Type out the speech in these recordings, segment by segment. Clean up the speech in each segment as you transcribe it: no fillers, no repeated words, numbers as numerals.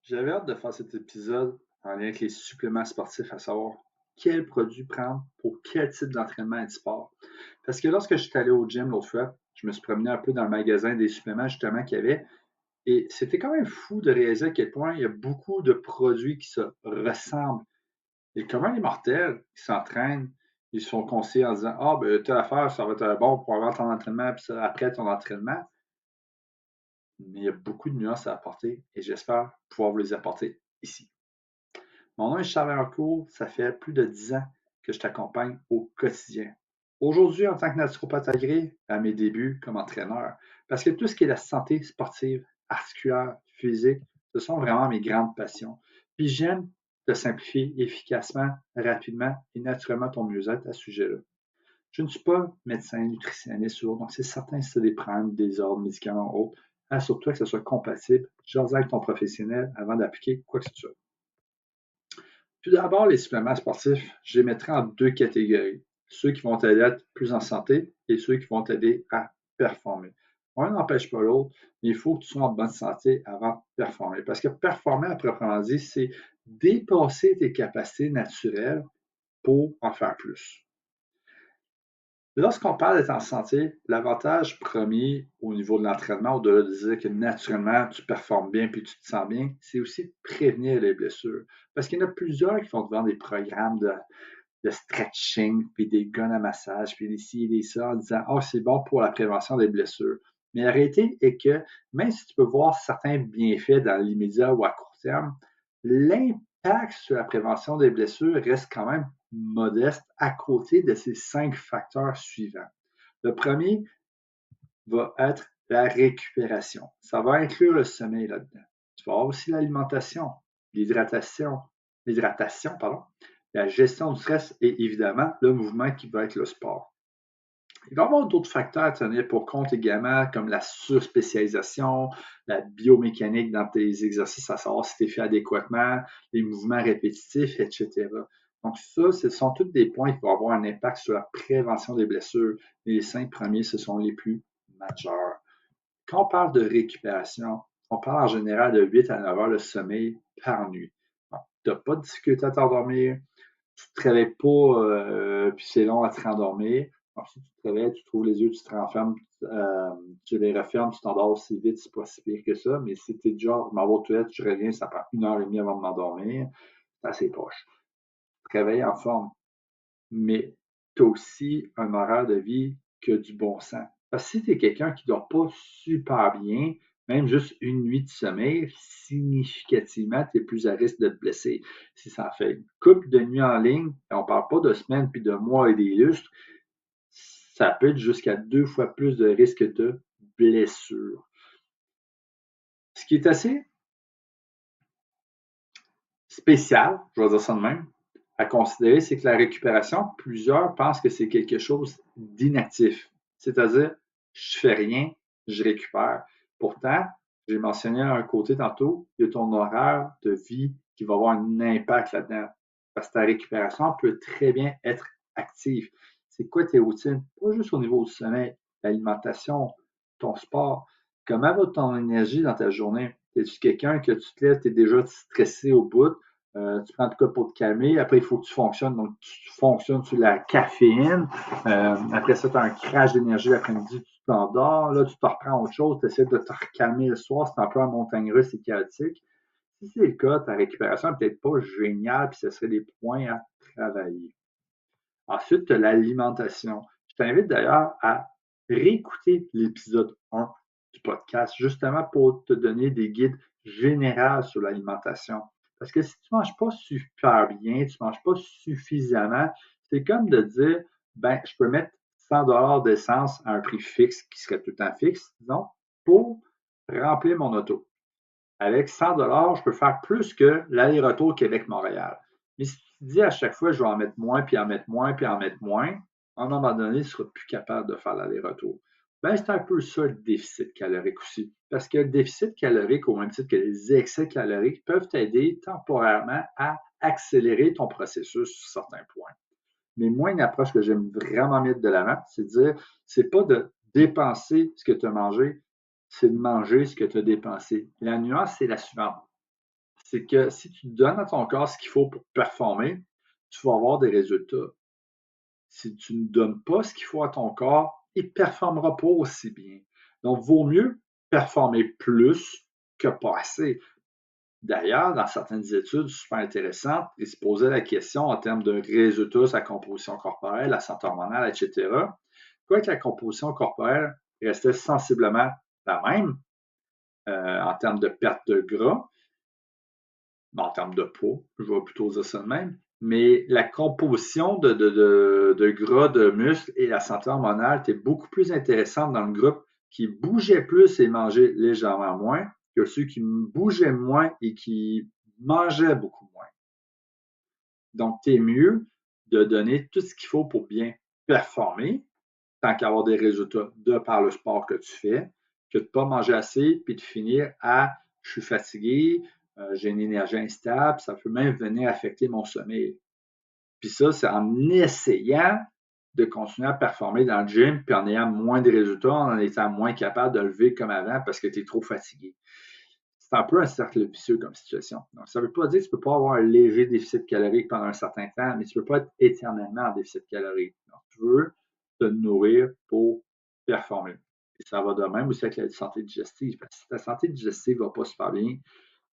J'avais hâte de faire cet épisode en lien avec les suppléments sportifs, à savoir quel produit prendre pour quel type d'entraînement et de sport. Parce que lorsque je suis allé au gym l'autre fois, je me suis promené un peu dans le magasin des suppléments justement qu'il y avait et c'était quand même fou de réaliser à quel point il y a beaucoup de produits qui se ressemblent. Et comment les mortels qui s'entraînent, ils se font conseiller en disant ah, ben, telle affaire, ça va être bon pour avoir ton entraînement, puis ça, après ton entraînement. Mais il y a beaucoup de nuances à apporter et j'espère pouvoir vous les apporter ici. Mon nom est Charles Harcourt, ça fait plus de 10 ans que je t'accompagne au quotidien. Aujourd'hui, en tant que naturopathe agréé, à mes débuts comme entraîneur, parce que tout ce qui est la santé sportive, articulaire, physique, ce sont vraiment mes grandes passions. Puis j'aime te simplifier efficacement, rapidement et naturellement ton mieux-être à ce sujet-là. Je ne suis pas médecin, nutritionniste ou autre, donc c'est certain si tu as des problèmes, des ordres, médicaments ou autres, assure-toi que ce soit compatible. Jase avec ton professionnel avant d'appliquer quoi que ce soit. Tout d'abord, les suppléments sportifs, je les mettrai en deux catégories. Ceux qui vont t'aider à être plus en santé et ceux qui vont t'aider à performer. Un n'empêche pas l'autre, mais il faut que tu sois en bonne santé avant de performer. Parce que performer, à proprement dit, c'est dépasser tes capacités naturelles pour en faire plus. Lorsqu'on parle d'être en santé, l'avantage premier au niveau de l'entraînement, au-delà de dire que naturellement tu performes bien puis tu te sens bien, c'est aussi de prévenir les blessures. Parce qu'il y en a plusieurs qui vont te vendre des programmes de stretching, puis des guns à massage, puis des ci et des ça, en disant oh, c'est bon pour la prévention des blessures. Mais la réalité est que même si tu peux voir certains bienfaits dans l'immédiat ou à court terme, l'impact sur la prévention des blessures reste quand même modeste à côté de ces 5 facteurs suivants. Le premier va être la récupération. Ça va inclure le sommeil là-dedans. Tu vas avoir aussi l'alimentation, l'hydratation, pardon, la gestion du stress et évidemment le mouvement qui va être le sport. Il va y avoir d'autres facteurs à tenir pour compte également, comme la surspécialisation, la biomécanique dans tes exercices, à savoir si tu es fait adéquatement, les mouvements répétitifs, etc. Donc ça, ce sont tous des points qui vont avoir un impact sur la prévention des blessures. Les 5 premiers, ce sont les plus majeurs. Quand on parle de récupération, on parle en général de 8 à 9 heures de sommeil par nuit. Tu n'as pas de difficulté à t'endormir, tu ne te réveilles pas, puis c'est long à te rendormir. Ensuite, tu te réveilles, tu trouves les yeux, tu te renfermes, tu les refermes, tu t'endors aussi vite, c'est pas si pire que ça. Mais si tu es du genre, je m'en vais aux toilettes, je reviens, ça prend 1 heure et demie avant de m'endormir, c'est assez proche. Tu te réveilles en forme, mais tu as aussi un horaire de vie qui a du bon sens. Parce que si tu es quelqu'un qui ne dort pas super bien, même juste une nuit de sommeil, significativement, tu es plus à risque de te blesser. Si ça en fait une couple de nuits en ligne, et on ne parle pas de semaines puis de mois et des lustres, ça peut être jusqu'à 2 fois plus de risque de blessure. Ce qui est assez spécial, je vais dire ça de même, à considérer, c'est que la récupération, plusieurs pensent que c'est quelque chose d'inactif. C'est-à-dire, je fais rien, je récupère. Pourtant, j'ai mentionné un côté tantôt, il y a ton horaire de vie qui va avoir un impact là-dedans. Parce que ta récupération peut très bien être active. C'est quoi tes routines? Pas juste au niveau du sommeil, l'alimentation, ton sport. Comment va ton énergie dans ta journée? Es-tu quelqu'un que tu te lèves, tu es déjà stressé au bout? Tu prends de quoi pour te calmer. Après, il faut que tu fonctionnes. Donc, tu fonctionnes sur la caféine. Après ça, tu as un crash d'énergie l'après-midi, tu t'endors. Là, tu te reprends autre chose. Tu essaies de te recalmer le soir. C'est un peu en montagne russe et chaotique. Si c'est le cas, ta récupération n'est peut-être pas géniale, puis ce serait des points à travailler. Ensuite, tu as l'alimentation. Je t'invite d'ailleurs à réécouter l'épisode 1 du podcast, justement pour te donner des guides généraux sur l'alimentation. Parce que si tu ne manges pas super bien, tu ne manges pas suffisamment, c'est comme de dire, ben, je peux mettre 100 $ d'essence à un prix fixe, qui serait tout le temps fixe, disons, pour remplir mon auto. Avec 100 $ je peux faire plus que l'aller-retour Québec-Montréal. Mais si tu te dis à chaque fois, je vais en mettre moins, puis en mettre moins, puis en mettre moins, à un moment donné, tu ne seras plus capable de faire l'aller-retour. Ben, c'est un peu ça le déficit calorique aussi. Parce que le déficit calorique, au même titre que les excès caloriques, peuvent t'aider temporairement à accélérer ton processus sur certains points. Mais moi, une approche que j'aime vraiment mettre de l'avant, c'est de dire, c'est pas de dépenser ce que tu as mangé, c'est de manger ce que tu as dépensé. La nuance, c'est la suivante. c'est que si tu donnes à ton corps ce qu'il faut pour performer, tu vas avoir des résultats. Si tu ne donnes pas ce qu'il faut à ton corps, il ne performera pas aussi bien. Donc, vaut mieux performer plus que pas assez. D'ailleurs, dans certaines études super intéressantes, ils se posaient la question en termes de résultats, sa composition corporelle, la santé hormonale, etc. Quoique la composition corporelle restait sensiblement la même en termes de perte de gras, en termes de poids, je vais plutôt dire ça de même, mais la composition de gras, de muscles et la santé hormonale était beaucoup plus intéressante dans le groupe qui bougeait plus et mangeait légèrement moins que ceux qui bougeaient moins et qui mangeaient beaucoup moins. Donc, tu es mieux de donner tout ce qu'il faut pour bien performer, tant qu'avoir des résultats de par le sport que tu fais, que de ne pas manger assez puis de finir à je suis fatigué, j'ai une énergie instable, ça peut même venir affecter mon sommeil. Puis ça, c'est en essayant de continuer à performer dans le gym, puis en ayant moins de résultats, en étant moins capable de lever comme avant parce que tu es trop fatigué. C'est un peu un cercle vicieux comme situation. Donc, ça ne veut pas dire que tu ne peux pas avoir un léger déficit calorique pendant un certain temps, mais tu ne peux pas être éternellement en déficit calorique. Donc, tu veux te nourrir pour performer. Et ça va de même aussi avec la santé digestive. Parce que si ta santé digestive ne va pas super bien,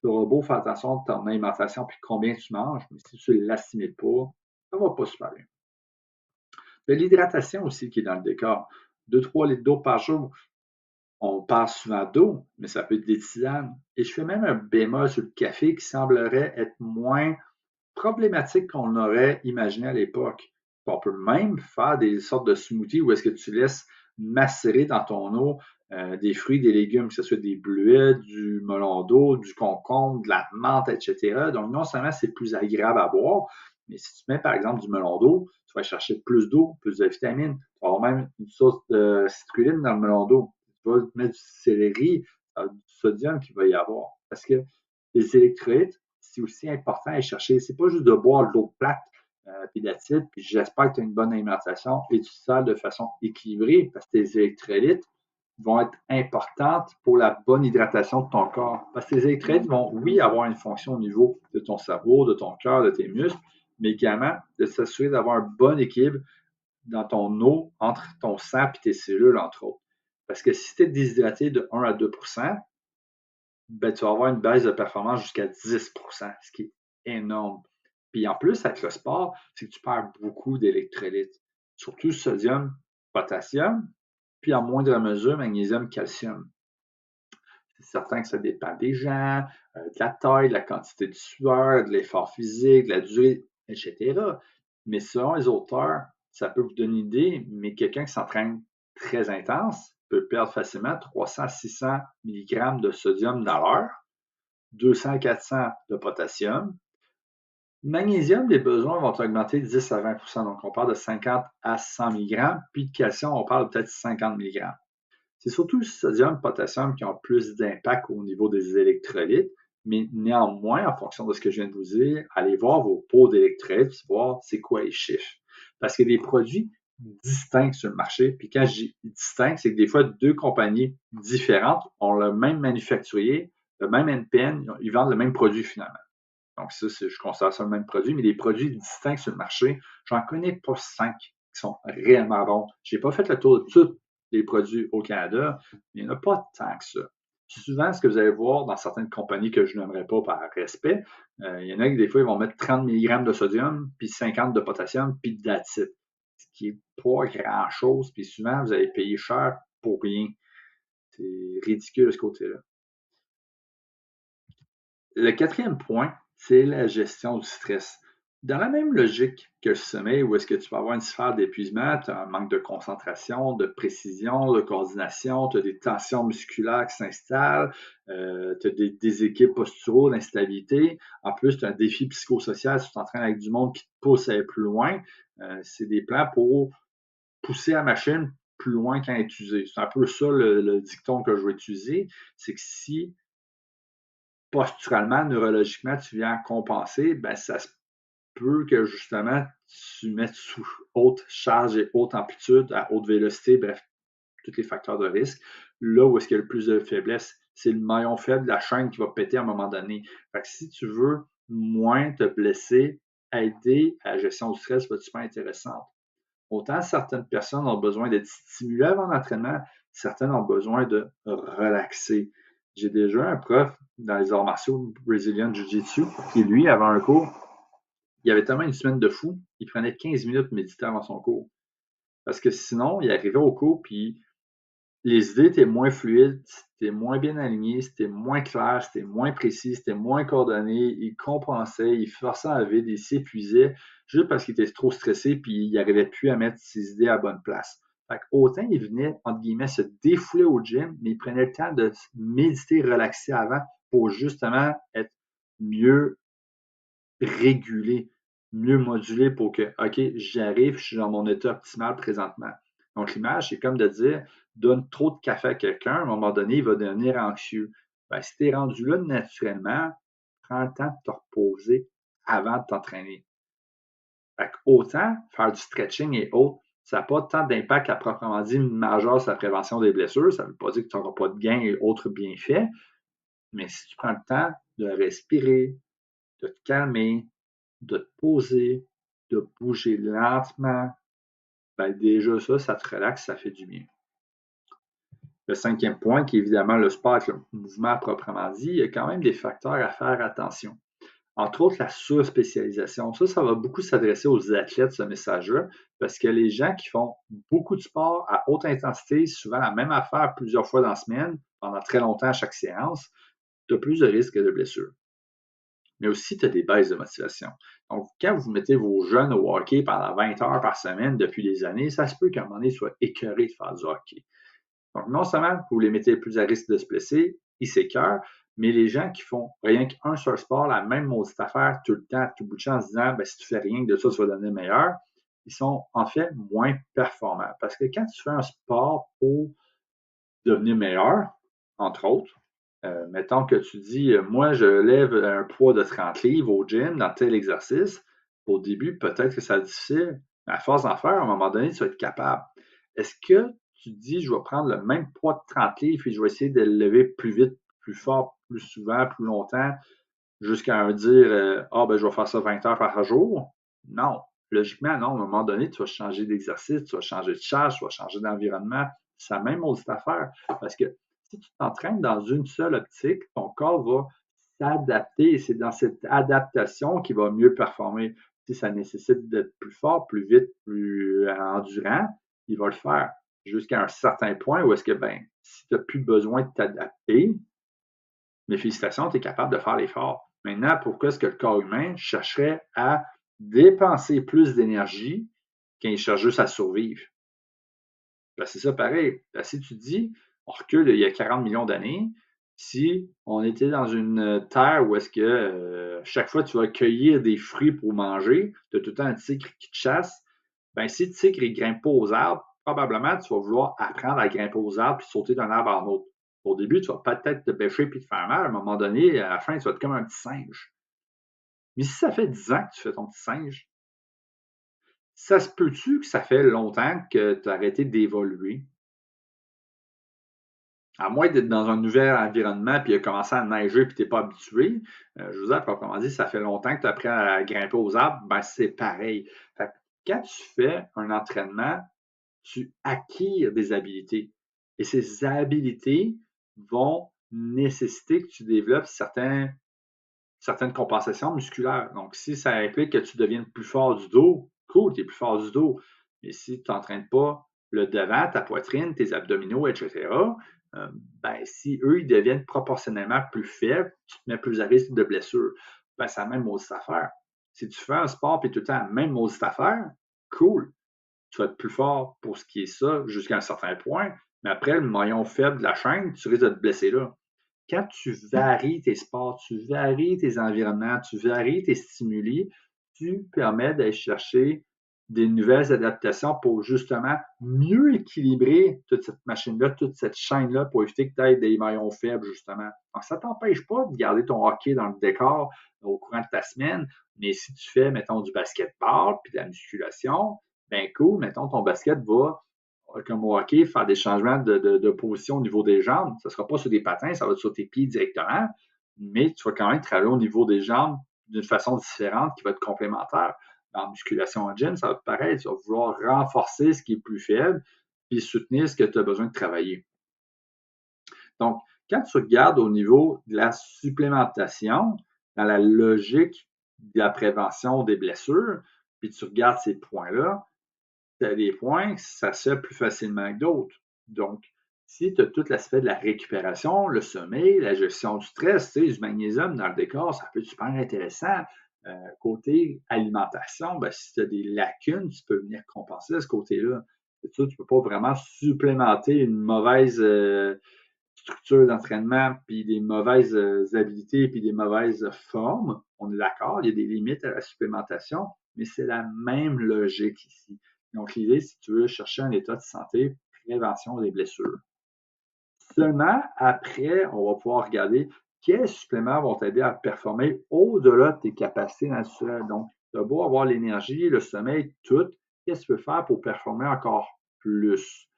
tu auras beau faire attention à ton alimentation et combien tu manges, mais si tu ne l'assimiles pas, ça ne va pas super bien. Il y a l'hydratation aussi qui est dans le décor. 2-3 litres d'eau par jour. On parle souvent d'eau, mais ça peut être des tisanes. Et je fais même un bémol sur le café qui semblerait être moins problématique qu'on aurait imaginé à l'époque. On peut même faire des sortes de smoothies où est-ce que tu laisses macérer dans ton eau des fruits, des légumes, que ce soit des bleuets, du melon d'eau, du concombre, de la menthe, etc. Donc, non seulement c'est plus agréable à boire, mais si tu mets par exemple du melon d'eau, tu vas chercher plus d'eau, plus de vitamines. Tu vas avoir même une source de citrulline dans le melon d'eau. Tu vas mettre du céleri, du sodium qu'il va y avoir. Parce que les électrolytes, c'est aussi important à aller chercher. C'est pas juste de boire de l'eau plate puis d'acide, puis j'espère que tu as une bonne alimentation et tu sers de façon équilibrée parce que tes électrolytes vont être importantes pour la bonne hydratation de ton corps. Parce que les électrolytes vont, oui, avoir une fonction au niveau de ton cerveau, de ton cœur, de tes muscles, mais également de s'assurer d'avoir un bon équilibre dans ton eau entre ton sang et tes cellules, entre autres. Parce que si tu es déshydraté de 1 à 2 ben, tu vas avoir une baisse de performance jusqu'à 10 ce qui est énorme. Puis en plus, avec le sport, c'est que tu perds beaucoup d'électrolytes, surtout sodium, potassium, puis en moindre mesure, magnésium, calcium. C'est certain que ça dépend des gens, de la taille, de la quantité de sueur, de l'effort physique, de la durée, etc. Mais selon les auteurs, ça peut vous donner une idée, mais quelqu'un qui s'entraîne très intense peut perdre facilement 300 à 600 mg de sodium dans l'heure, 200 à 400 de potassium. Magnésium, les besoins vont augmenter de 10 à 20 donc on parle de 50 à 100 mg, puis de calcium, on parle peut-être 50 mg. C'est surtout le sodium et le potassium qui ont plus d'impact au niveau des électrolytes, mais néanmoins, en fonction de ce que je viens de vous dire, allez voir vos pots d'électrolytes, voir c'est quoi les chiffres. Parce qu'il y a des produits distincts sur le marché, puis quand je dis distinct, c'est que des fois, deux compagnies différentes ont le même manufacturier, le même NPN, ils vendent le même produit finalement. Donc ça, je considère ça le même produit, mais des produits distincts sur le marché, j'en connais pas 5 qui sont réellement bons. Je n'ai pas fait le tour de tous les produits au Canada, mais il n'y en a pas tant que ça. Souvent, ce que vous allez voir dans certaines compagnies que je n'aimerais pas par respect, il y en a qui des fois, ils vont mettre 30 mg de sodium, puis 50 de potassium, puis d'acide, ce qui n'est pas grand-chose, puis souvent, vous allez payer cher pour rien. C'est ridicule de ce côté-là. Le quatrième point, c'est la gestion du stress. Dans la même logique que le sommeil, où est-ce que tu vas avoir une sphère d'épuisement, tu as un manque de concentration, de précision, de coordination, tu as des tensions musculaires qui s'installent, tu as des déséquilibres posturaux, d'instabilité. En plus, tu as un défi psychosocial si tu t'entraînes avec du monde qui te pousse à aller plus loin. C'est des plans pour pousser la machine plus loin qu'à utiliser. C'est un peu ça le dicton que je vais utiliser. C'est que si posturalement, neurologiquement, tu viens compenser, ben, ça se peut que justement, tu mettes sous haute charge et haute amplitude, à haute vélocité, bref, tous les facteurs de risque. Là où est-ce qu'il y a le plus de faiblesse, c'est le maillon faible de la chaîne qui va péter à un moment donné. Fait que si tu veux moins te blesser, aider à la gestion du stress va être super intéressante. Autant certaines personnes ont besoin d'être stimulées avant l'entraînement, certaines ont besoin de relaxer. J'ai déjà un prof dans les arts martiaux Brazilian Jiu-Jitsu qui, lui, avait un cours. Il avait tellement une semaine de fou, il prenait 15 minutes de méditer avant son cours. Parce que sinon, il arrivait au cours, puis les idées étaient moins fluides, c'était moins bien aligné, c'était moins clair, c'était moins précis, c'était moins coordonné. Il compensait, il forçait à vide, il s'épuisait juste parce qu'il était trop stressé puis il n'arrivait plus à mettre ses idées à la bonne place. Fait autant il venait, entre guillemets, se défouler au gym, mais il prenait le temps de méditer, relaxer avant pour justement être mieux régulé, mieux modulé pour que, OK, j'arrive, je suis dans mon état optimal présentement. Donc, l'image, c'est comme de dire, donne trop de café à quelqu'un, à un moment donné, il va devenir anxieux. Ben, si tu es rendu là naturellement, prends le temps de te reposer avant de t'entraîner. Autant faire du stretching et autres, ça n'a pas tant d'impact à proprement dit majeur sur la prévention des blessures. Ça ne veut pas dire que tu n'auras pas de gains et autres bienfaits, mais si tu prends le temps de respirer, de te calmer, de te poser, de bouger lentement, ben déjà ça te relaxe, ça fait du bien. Le cinquième point, qui est évidemment le sport avec le mouvement proprement dit, il y a quand même des facteurs à faire attention. Entre autres, la surspécialisation. Ça va beaucoup s'adresser aux athlètes, ce message-là, parce que les gens qui font beaucoup de sport à haute intensité, souvent la même affaire plusieurs fois dans la semaine, pendant très longtemps à chaque séance, tu as plus de risques de blessures. Mais aussi, tu as des baisses de motivation. Donc, quand vous mettez vos jeunes au hockey pendant 20 heures par semaine depuis des années, ça se peut qu'à un moment donné, ils soient écœurés de faire du hockey. Donc, non seulement vous les mettez plus à risque de se blesser, ils s'écœurent, mais les gens qui font rien qu'un seul sport, la même maudite affaire, tout le temps, à tout bout de champ, en se disant, ben, si tu fais rien que de ça, tu vas devenir meilleur, ils sont en fait moins performants. Parce que quand tu fais un sport pour devenir meilleur, entre autres, mettons que tu dis, moi, je lève un poids de 30 livres au gym dans tel exercice. Au début, peut-être que c'est difficile, mais à force d'en faire, à un moment donné, tu vas être capable. Est-ce que tu dis, je vais prendre le même poids de 30 livres et je vais essayer de le lever plus vite, plus fort, plus souvent, plus longtemps, jusqu'à dire, ben, je vais faire ça 20 heures par jour? Non. Logiquement, non. À un moment donné, tu vas changer d'exercice, tu vas changer de charge, tu vas changer d'environnement. C'est la même autre affaire. Parce que si tu t'entraînes dans une seule optique, ton corps va s'adapter et c'est dans cette adaptation qu'il va mieux performer. Si ça nécessite d'être plus fort, plus vite, plus endurant, il va le faire jusqu'à un certain point où est-ce que, ben, si tu n'as plus besoin de t'adapter, mes félicitations, tu es capable de faire l'effort. Maintenant, pourquoi est-ce que le corps humain chercherait à dépenser plus d'énergie quand il cherche juste à survivre? Ben, c'est ça pareil. Ben, si tu dis, on recule il y a 40 millions d'années, si on était dans une terre où est-ce que chaque fois tu vas cueillir des fruits pour manger, tu as tout le temps un tigre qui te chasse, ben si le tigre ne grimpe pas aux arbres, probablement tu vas vouloir apprendre à grimper aux arbres et sauter d'un arbre en autre. Au début, tu vas peut-être te bêcher puis te faire mal. À un moment donné, à la fin, tu vas être comme un petit singe. Mais si ça fait 10 ans que tu fais ton petit singe, ça se peut-tu que ça fait longtemps que tu as arrêté d'évoluer? À moins d'être dans un nouvel environnement puis il a commencé à neiger puis tu n'es pas habitué, je vous dis, à proprement dit, ça fait longtemps que tu apprends à grimper aux arbres, ben c'est pareil. Fait que quand tu fais un entraînement, tu acquiers des habiletés. Et ces habiletés vont nécessiter que tu développes certaines compensations musculaires. Donc, si ça implique que tu deviennes plus fort du dos, cool, tu es plus fort du dos. Mais si tu n'entraînes pas le devant, ta poitrine, tes abdominaux, etc., ben, si eux, ils deviennent proportionnellement plus faibles, tu te mets plus à risque de blessure. Ben, c'est la même maudite affaire. Si tu fais un sport et tout le temps la même maudite affaire, cool, tu vas être plus fort pour ce qui est ça jusqu'à un certain point. Mais après, le maillon faible de la chaîne, tu risques de te blesser là. Quand tu varies tes sports, tu varies tes environnements, tu varies tes stimuli, tu permets d'aller chercher des nouvelles adaptations pour justement mieux équilibrer toute cette machine-là, toute cette chaîne-là pour éviter que tu aies des maillons faibles, justement. Donc, ça ne t'empêche pas de garder ton hockey dans le décor au courant de ta semaine, mais si tu fais, mettons, du basketball puis de la musculation, ben cool, mettons, ton basket va comme au hockey, faire des changements de position au niveau des jambes. Ça ne sera pas sur des patins, ça va être sur tes pieds directement, mais tu vas quand même travailler au niveau des jambes d'une façon différente qui va être complémentaire. En musculation en gym, ça va être pareil. Tu vas vouloir renforcer ce qui est plus faible puis soutenir ce que tu as besoin de travailler. Donc, quand tu regardes au niveau de la supplémentation, dans la logique de la prévention des blessures, puis tu regardes ces points-là, tu as des points que ça se fait plus facilement que d'autres. Donc, si tu as tout l'aspect de la récupération, le sommeil, la gestion du stress, tu sais, du magnésium dans le décor, ça peut être super intéressant. Côté alimentation, ben, si tu as des lacunes, tu peux venir compenser à ce côté-là. Tu ne peux pas vraiment supplémenter une mauvaise structure d'entraînement, puis des mauvaises habiletés, puis des mauvaises formes. On est d'accord, il y a des limites à la supplémentation, mais c'est la même logique ici. Donc, l'idée, si tu veux chercher un état de santé, prévention des blessures. Seulement après, on va pouvoir regarder quels suppléments vont t'aider à performer au-delà de tes capacités naturelles. Donc, tu as beau avoir l'énergie, le sommeil, tout, qu'est-ce que tu peux faire pour performer encore plus?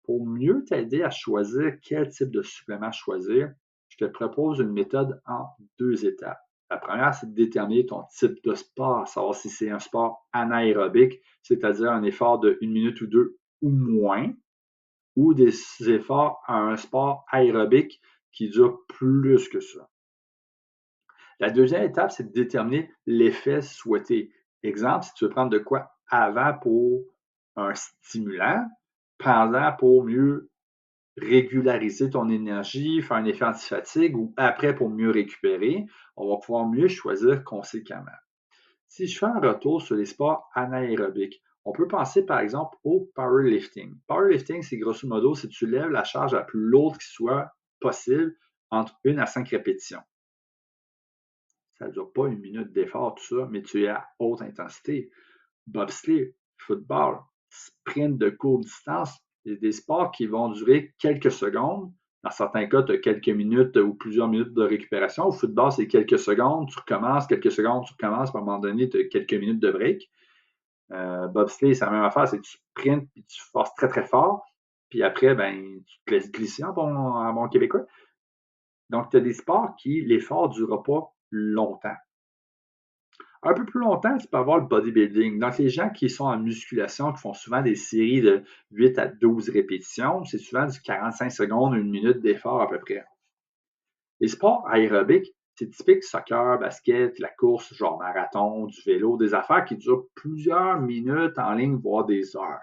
Pour mieux t'aider à choisir quel type de supplément choisir, je te propose une méthode en 2 étapes. La première, c'est de déterminer ton type de sport, savoir si c'est un sport anaérobique, c'est-à-dire un effort de 1 minute ou 2 ou moins, ou des efforts à un sport aérobique qui dure plus que ça. La deuxième étape, c'est de déterminer l'effet souhaité. Exemple, si tu veux prendre de quoi avant pour un stimulant, pendant pour mieux régulariser ton énergie, faire un effet anti-fatigue ou après pour mieux récupérer, on va pouvoir mieux choisir conséquemment. Si je fais un retour sur les sports anaérobiques, on peut penser par exemple au powerlifting. Powerlifting, c'est grosso modo si tu lèves la charge la plus lourde qui soit possible entre 1 à 5 répétitions. Ça ne dure pas 1 minute d'effort, tout ça, mais tu es à haute intensité. Bobsleigh, football, sprint de courte distance, c'est des sports qui vont durer quelques secondes. Dans certains cas, tu as quelques minutes ou plusieurs minutes de récupération. Au football, c'est quelques secondes, tu recommences, quelques secondes, tu recommences, puis à un moment donné, tu as quelques minutes de break. Bobsleigh, c'est la même affaire, c'est que tu sprints puis tu forces très très fort, puis après, ben, tu te laisses glisser en bon québécois. Donc, tu as des sports qui, l'effort ne durera pas longtemps. Un peu plus longtemps, tu peux avoir le bodybuilding. Donc, les gens qui sont en musculation, qui font souvent des séries de 8 à 12 répétitions, c'est souvent du 45 secondes, 1 minute d'effort à peu près. Les sports aérobiques, c'est typique soccer, basket, la course, genre marathon, du vélo, des affaires qui durent plusieurs minutes en ligne, voire des heures.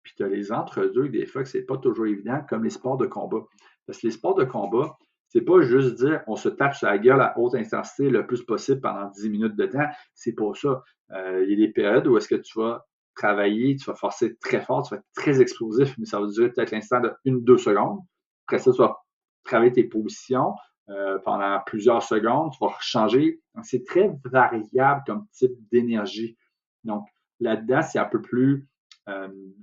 Puis tu as les entre-deux, des fois que c'est pas toujours évident, comme les sports de combat. Parce que les sports de combat, c'est pas juste dire on se tape sur la gueule à haute intensité le plus possible pendant 10 minutes de temps. C'est pas ça. Il y a des périodes où est-ce que tu vas travailler, tu vas forcer très fort, tu vas être très explosif, mais ça va durer peut-être l'instant de 1-2 secondes. Après ça, tu vas travailler tes positions pendant plusieurs secondes, tu vas changer. Donc, c'est très variable comme type d'énergie. Donc, là-dedans, c'est un peu plus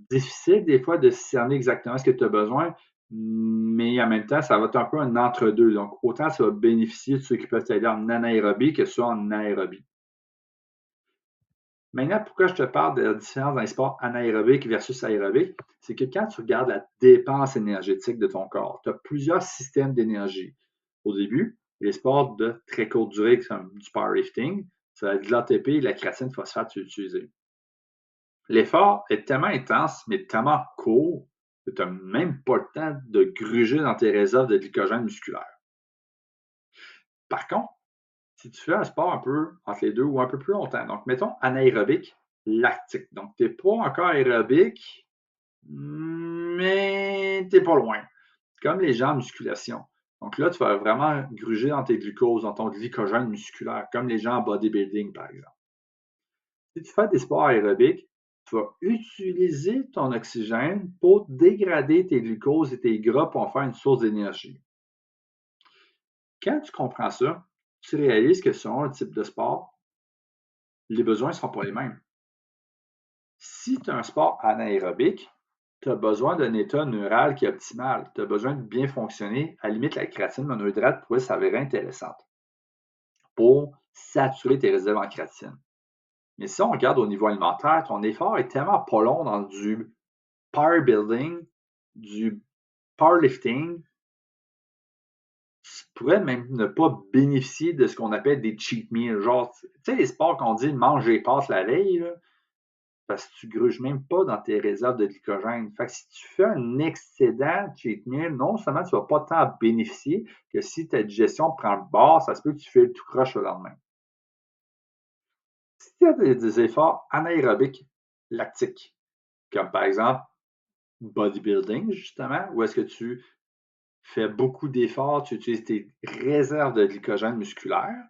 difficile des fois de cerner exactement ce que tu as besoin, mais en même temps, ça va être un peu un entre-deux. Donc, autant ça va bénéficier de ceux qui peuvent t'aider en anaérobie que ceux en aérobie. Maintenant, pourquoi je te parle de la différence dans les sports anaérobiques versus aérobiques, c'est que quand tu regardes la dépense énergétique de ton corps, tu as plusieurs systèmes d'énergie. Au début, les sports de très courte durée, comme du powerlifting, ça va être de l'ATP et de la créatine phosphate que tu utilises. L'effort est tellement intense, mais tellement court, que tu n'as même pas le temps de gruger dans tes réserves de glycogène musculaire. Par contre, si tu fais un sport un peu entre les deux ou un peu plus longtemps, donc mettons anaérobique lactique. Donc, tu n'es pas encore aérobique, mais tu n'es pas loin. Comme les gens en musculation. Donc là, tu vas vraiment gruger dans tes glucoses, dans ton glycogène musculaire, comme les gens en bodybuilding, par exemple. Si tu fais des sports aérobiques, tu vas utiliser ton oxygène pour dégrader tes glucoses et tes gras pour en faire une source d'énergie. Quand tu comprends ça, tu réalises que selon le type de sport, les besoins ne seront pas les mêmes. Si tu as un sport anaérobique, tu as besoin d'un état neural qui est optimal. Tu as besoin de bien fonctionner. À la limite, la créatine monohydrate pourrait s'avérer intéressante pour saturer tes réserves en créatine. Mais si on regarde au niveau alimentaire, ton effort est tellement pas long dans du power building, du powerlifting, tu pourrais même ne pas bénéficier de ce qu'on appelle des cheat meals. Genre, tu sais, les sports qu'on dit mange et passe la veille, là, parce que tu gruges même pas dans tes réserves de glycogène. Fait que si tu fais un excédent cheat meal, non seulement tu vas pas tant bénéficier que si ta digestion prend le bord, ça se peut que tu fais le tout croche le lendemain. Si tu as des efforts anaérobiques lactiques, comme par exemple bodybuilding, justement, où est-ce que tu fais beaucoup d'efforts, tu utilises tes réserves de glycogène musculaire,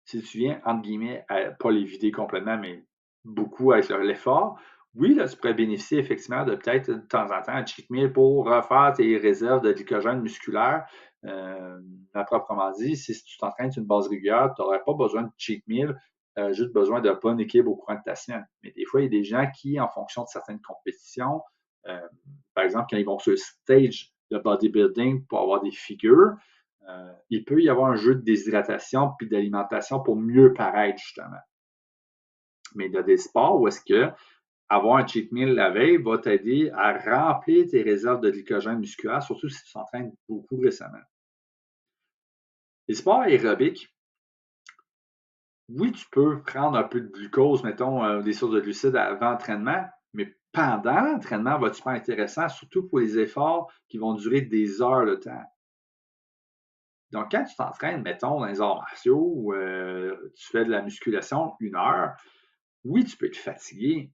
si tu viens, entre guillemets, pas les vider complètement, mais beaucoup avec l'effort, oui, là, tu pourrais bénéficier effectivement de peut-être de temps en temps un cheat meal pour refaire tes réserves de glycogène musculaire. À proprement dit, si tu t'entraînes sur une base régulière, tu n'aurais pas besoin de cheat meal, juste besoin d'un bon équilibre au courant de ta semaine. Mais des fois, il y a des gens qui, en fonction de certaines compétitions, euh, par exemple, quand ils vont sur le stage de bodybuilding pour avoir des figures, il peut y avoir un jeu de déshydratation puis d'alimentation pour mieux paraître, justement. Mais il y a des sports où est-ce que avoir un cheat meal la veille va t'aider à remplir tes réserves de glycogène musculaire, surtout si tu t'entraînes beaucoup récemment. Les sports aérobiques, oui, tu peux prendre un peu de glucose, mettons, des sources de glucides avant l'entraînement, mais pendant l'entraînement va être super intéressant, surtout pour les efforts qui vont durer des heures de temps. Donc, quand tu t'entraînes, mettons, dans les arts martiaux, ou tu fais de la musculation 1 heure, oui, tu peux être fatigué,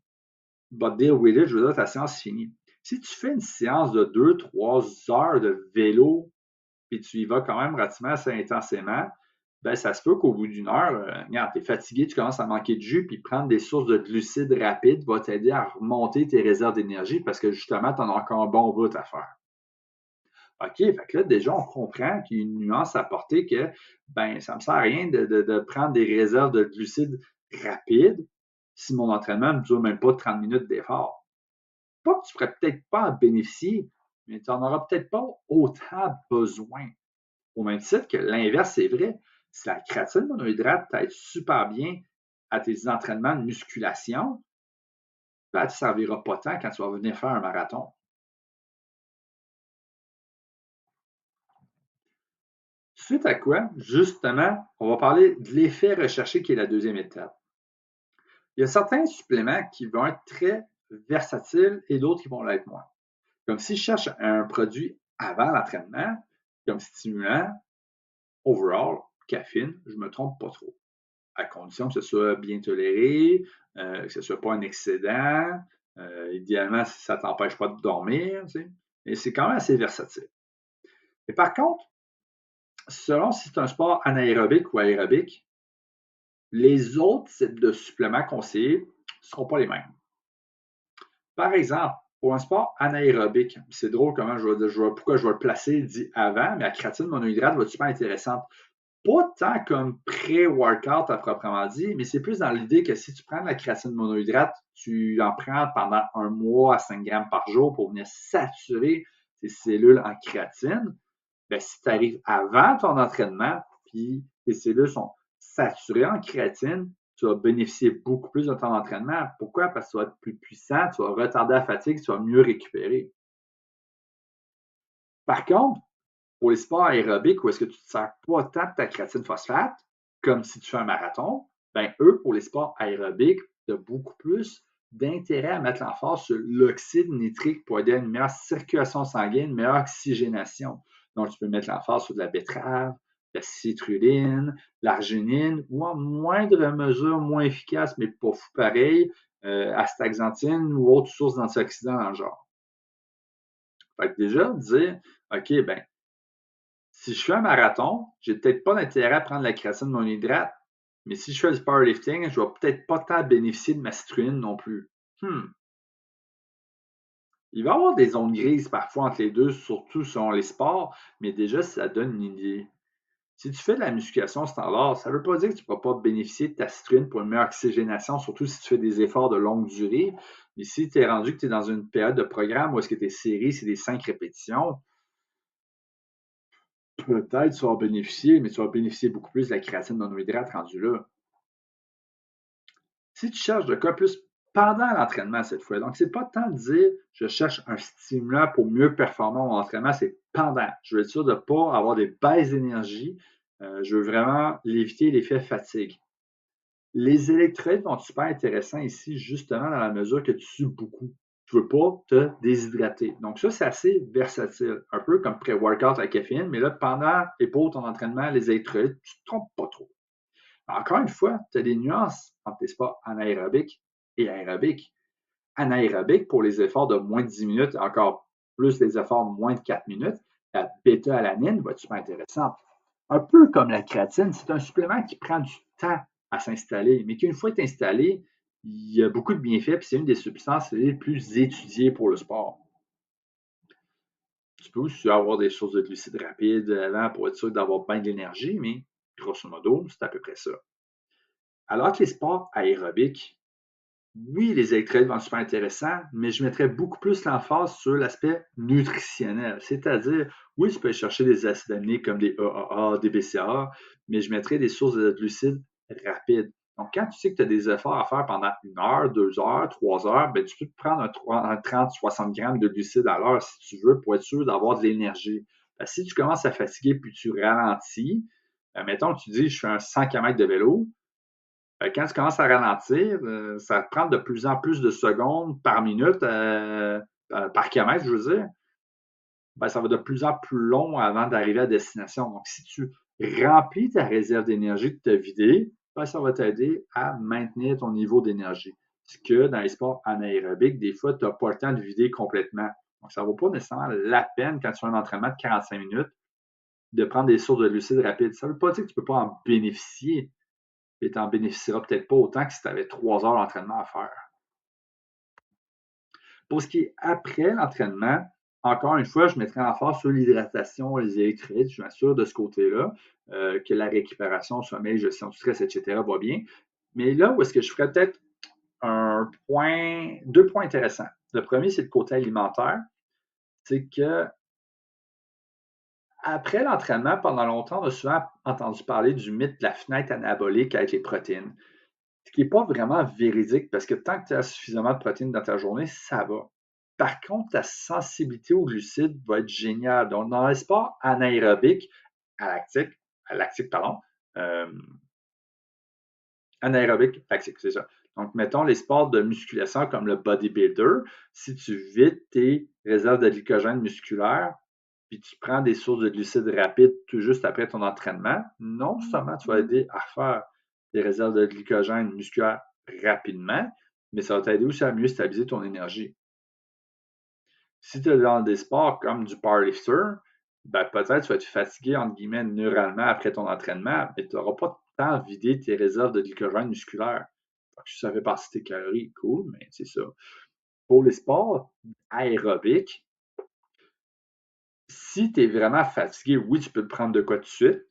but deal with it, je veux dire, ta séance est finie. Si tu fais une séance de 2-3 heures de vélo, puis tu y vas quand même relativement assez intensément, ben ça se peut qu'au bout d'1 heure, regarde, tu es fatigué, tu commences à manquer de jus, puis prendre des sources de glucides rapides va t'aider à remonter tes réserves d'énergie parce que justement, tu en as encore un bon bout à faire. OK, fait que là, déjà, on comprend qu'il y a une nuance à apporter que, ben, ça me sert à rien de prendre des réserves de glucides rapides si mon entraînement ne dure même pas 30 minutes d'effort. Pas que tu ne pourrais peut-être pas en bénéficier, mais tu n'en auras peut-être pas autant besoin. Au même titre que l'inverse, c'est vrai. Si la créatine monohydrate t'aide super bien à tes entraînements de musculation, ben, elle ne te servira pas tant quand tu vas venir faire un marathon. Suite à quoi, justement, on va parler de l'effet recherché qui est la deuxième étape. Il y a certains suppléments qui vont être très versatiles et d'autres qui vont l'être moins. Comme si je cherche un produit avant l'entraînement, comme stimulant, overall, caféine, je ne me trompe pas trop. À condition que ce soit bien toléré, que ce ne soit pas un excédent, idéalement si ça ne t'empêche pas de dormir, tu sais. Et c'est quand même assez versatile. Mais par contre, selon si c'est un sport anaérobique ou aérobique, les autres types de suppléments conseillés ne seront pas les mêmes. Par exemple, pour un sport anaérobique, c'est drôle comment pourquoi je vais le placer dit avant, mais la créatine monohydrate va être super intéressante. Pas tant comme pré-workout à proprement dit, mais c'est plus dans l'idée que si tu prends de la créatine monohydrate, tu en prends pendant 1 mois à 5 grammes par jour pour venir saturer tes cellules en créatine. Ben, si tu arrives avant ton entraînement, puis tes cellules sont saturées en créatine, tu vas bénéficier beaucoup plus de ton entraînement. Pourquoi? Parce que tu vas être plus puissant, tu vas retarder la fatigue, tu vas mieux récupérer. Par contre, pour les sports aérobiques où est-ce que tu ne te sers pas tant de ta créatine phosphate, comme si tu fais un marathon, ben eux, pour les sports aérobiques, tu as beaucoup plus d'intérêt à mettre l'emphase sur l'oxyde nitrique pour aider à une meilleure circulation sanguine, une meilleure oxygénation. Donc, tu peux mettre l'emphase sur de la betterave, la citrulline, l'arginine, ou en moindre mesure, moins efficace, mais pas fou pareil, astaxanthine ou autre source d'antioxydants dans le genre. Fait que déjà, dire, OK, ben, si je fais un marathon, j'ai peut-être pas d'intérêt à prendre la créatine monohydrate, mais si je fais du powerlifting, je vais peut-être pas tant bénéficier de ma citrulline non plus. Il va y avoir des zones grises parfois entre les deux, surtout selon les sports, mais déjà, ça donne une idée. Si tu fais de la musculation standard, ça ne veut pas dire que tu ne pourras pas bénéficier de ta citrulline pour une meilleure oxygénation, surtout si tu fais des efforts de longue durée. Mais si tu es rendu que tu es dans une période de programme où est-ce que tes séries, c'est des 5 répétitions, peut-être tu vas en bénéficier, mais tu vas bénéficier beaucoup plus de la créatine monohydrate rendue là. Si tu cherches de quoi plus pendant l'entraînement cette fois. Donc, c'est pas tant de dire je cherche un stimulant pour mieux performer mon entraînement, c'est pendant. Je veux être sûr de ne pas avoir des baisses d'énergie. Je veux vraiment éviter l'effet fatigue. Les électrolytes vont être super intéressants ici, justement, dans la mesure que tu sues beaucoup. Tu ne veux pas te déshydrater. Donc, ça, c'est assez versatile. Un peu comme pré-workout à la caféine, mais là, pendant et pour ton entraînement, les électrolytes, tu ne te trompes pas trop. Encore une fois, tu as des nuances entre tes sports anaérobiques et aérobiques. Anaérobique, pour les efforts de moins de 10 minutes, encore plus les efforts de moins de 4 minutes, la bêta-alanine va être super intéressante. Un peu comme la créatine, c'est un supplément qui prend du temps à s'installer, mais qu'une fois est installé, il y a beaucoup de bienfaits, puis c'est une des substances les plus étudiées pour le sport. Tu peux aussi avoir des sources de glucides rapides avant pour être sûr d'avoir bien de l'énergie, mais grosso modo, c'est à peu près ça. Alors que les sports aérobiques, oui, les électrolytes vont être super intéressants, mais je mettrais beaucoup plus l'emphase sur l'aspect nutritionnel. C'est-à-dire, oui, tu peux aller chercher des acides aminés comme des AAA, des BCAA, mais je mettrais des sources de glucides rapides. Donc, quand tu sais que tu as des efforts à faire pendant 1 heure, 2 heures, 3 heures, ben, tu peux te prendre un 30-60 grammes de glucides à l'heure si tu veux pour être sûr d'avoir de l'énergie. Si tu commences à fatiguer puis tu ralentis, mettons que tu dis je fais un 100 km de vélo, quand tu commences à ralentir, ça te prend de plus en plus de secondes par minute, par kilomètre, je veux dire. Ben, ça va de plus en plus long avant d'arriver à destination. Donc, si tu remplis ta réserve d'énergie de te vider, ben, ça va t'aider à maintenir ton niveau d'énergie. Ce que dans les sports anaérobiques, des fois, tu n'as pas le temps de vider complètement. Donc, ça ne vaut pas nécessairement la peine quand tu fais un entraînement de 45 minutes de prendre des sources de glucides rapides. Ça ne veut pas dire que tu ne peux pas en bénéficier, et tu n'en bénéficieras peut-être pas autant que si tu avais 3 heures d'entraînement à faire. Pour ce qui est après l'entraînement, encore une fois, je mettrai en force sur l'hydratation, les électrolytes. Je m'assure de ce côté-là que la récupération, sommeil, gestion du stress, etc. va bien. Mais là où est-ce que je ferais peut-être deux points intéressants. Le premier, c'est le côté alimentaire. C'est que après l'entraînement, pendant longtemps, on a souvent entendu parler du mythe de la fenêtre anabolique avec les protéines. Ce qui n'est pas vraiment véridique parce que tant que tu as suffisamment de protéines dans ta journée, ça va. Par contre, ta sensibilité aux glucides va être géniale. Donc, dans les sports anaérobiques, lactique, pardon, euh, anaérobique, lactique, c'est ça. Donc, mettons les sports de musculation comme le bodybuilder, si tu vides tes réserves de glycogène musculaire, puis tu prends des sources de glucides rapides tout juste après ton entraînement, non seulement tu vas aider à faire des réserves de glycogène musculaire rapidement, mais ça va t'aider aussi à mieux stabiliser ton énergie. Si tu es dans des sports comme du powerlifter, ben peut-être tu vas être fatigué, entre guillemets, neuralement après ton entraînement, mais tu n'auras pas tant vidé tes réserves de glycogène musculaire. Donc, si ça fait partie de tes calories, cool, mais c'est ça. Pour les sports aérobiques, si tu es vraiment fatigué, oui, tu peux te prendre de quoi tout de suite.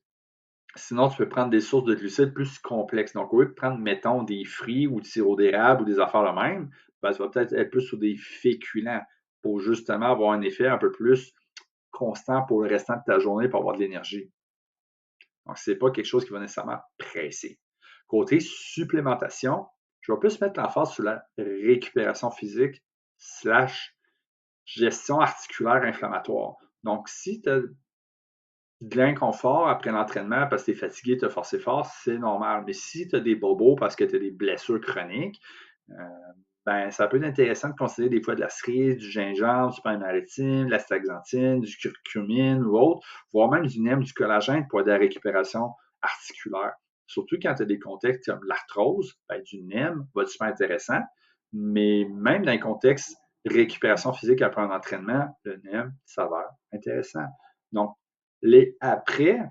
Sinon, tu peux prendre des sources de glucides plus complexes. Donc, au lieu de prendre, mettons, des fruits ou du sirop d'érable ou des affaires de même, ben, tu vas peut-être être plus sur des féculents pour justement avoir un effet un peu plus constant pour le restant de ta journée pour avoir de l'énergie. Donc, ce n'est pas quelque chose qui va nécessairement presser. Côté supplémentation, je vais plus mettre l'emphase sur la récupération physique slash gestion articulaire inflammatoire. Donc, si tu as de l'inconfort après l'entraînement parce que tu es fatigué, tu as forcé fort, c'est normal. Mais si tu as des bobos parce que tu as des blessures chroniques, ben, ça peut être intéressant de considérer des fois de la cerise, du gingembre, du pain maritime, de la staxanthine, du curcumine ou autre, voire même du NEM, du collagène pour aider à la récupération articulaire. Surtout quand tu as des contextes comme l'arthrose, ben, du NEM va être super intéressant. Mais même dans les contextes récupération physique après un entraînement, le NEM s'avère intéressant. Donc, les après,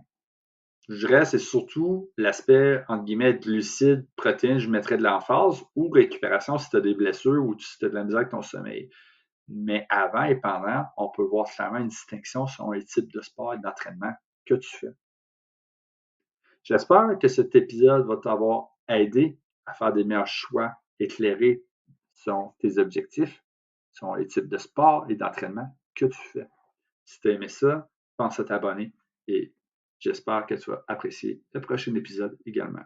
je dirais, c'est surtout l'aspect, entre guillemets, glucides, protéines, je mettrais de l'emphase, ou récupération si tu as des blessures ou si tu as de la misère avec ton sommeil. Mais avant et pendant, on peut voir clairement une distinction selon les types de sport et d'entraînement que tu fais. J'espère que cet épisode va t'avoir aidé à faire des meilleurs choix éclairés sur tes objectifs, sur les types de sport et d'entraînement que tu fais. Si tu as aimé ça, pense à t'abonner et j'espère que tu vas apprécier le prochain épisode également.